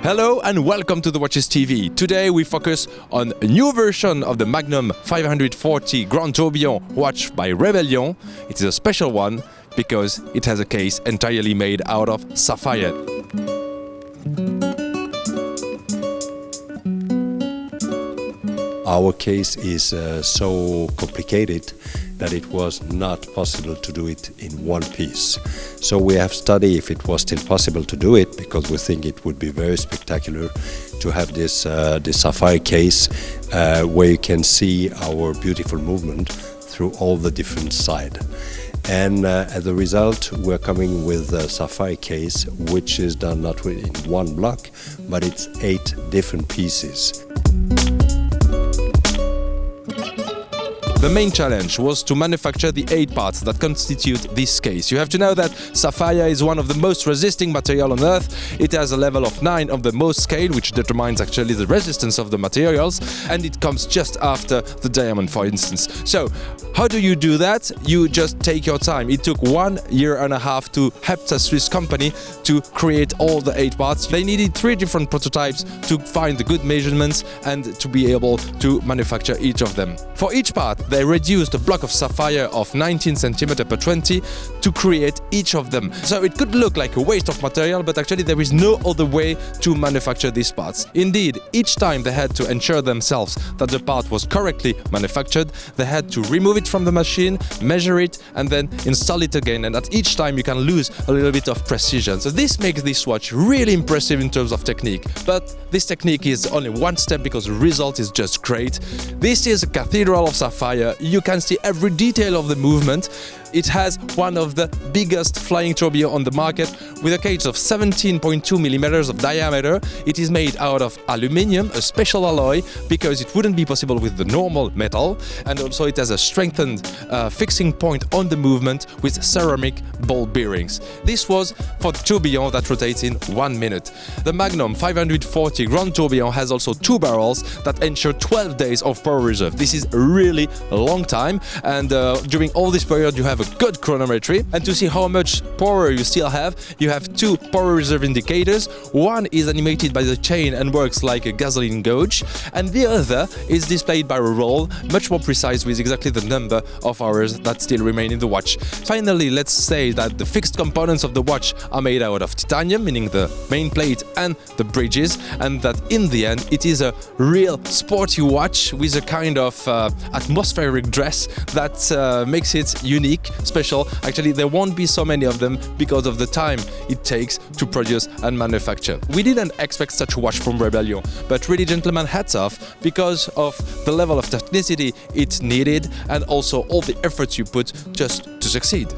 Hello and welcome to the Watches TV. Today we focus on a new version of the Magnum 540 Grand Tourbillon watch by Rebellion. It is a special one because it has a case entirely made out of sapphire. Our case is so complicated that it was not possible to do it in one piece. So we have studied if it was still possible to do it, because we think it would be very spectacular to have this sapphire case where you can see our beautiful movement through all the different sides. And as a result, we're coming with a sapphire case, which is done not in one block, but it's 8 different pieces. The main challenge was to manufacture the 8 parts that constitute this case. You have to know that sapphire is one of the most resisting material on Earth. It has a level of 9 of the Mohs scale, which determines actually the resistance of the materials, and it comes just after the diamond, for instance. So, how do you do that? You just take your time. It took 1.5 years to Hepta Swiss company to create all the 8 parts. They needed 3 different prototypes to find the good measurements and to be able to manufacture each of them. For each part, they reduced a block of sapphire of 19 cm per 20 to create each of them. So it could look like a waste of material, but actually there is no other way to manufacture these parts. Indeed, each time they had to ensure themselves that the part was correctly manufactured, they had to remove it from the machine, measure it, and then install it again. And at each time you can lose a little bit of precision. So this makes this watch really impressive in terms of technique. But this technique is only one step because the result is just great. This is a cathedral of sapphire. You can see every detail of the movement. It has one of the biggest flying tourbillon on the market with a cage of 17.2 millimeters of diameter. It is made out of aluminium, a special alloy, because it wouldn't be possible with the normal metal. And also it has a strengthened fixing point on the movement with ceramic ball bearings. This was for the tourbillon that rotates in 1 minute. The Magnum 540 Grand Tourbillon has also 2 barrels that ensure 12 days of power reserve. This is really a long time, and during all this period you have a good chronometry. And to see how much power you still have, you have 2 power reserve indicators. One is animated by the chain and works like a gasoline gauge, and the other is displayed by a roll, much more precise with exactly the number of hours that still remain in the watch. Finally, let's say that the fixed components of the watch are made out of titanium, meaning the main plate and the bridges, and that in the end it is a real sporty watch with a kind of atmospheric dress that makes it unique, special. Actually, there won't be so many of them because of the time it takes to produce and manufacture. We didn't expect such a watch from Rebellion, but really, gentlemen, hats off because of the level of technicity it needed and also all the efforts you put just to succeed.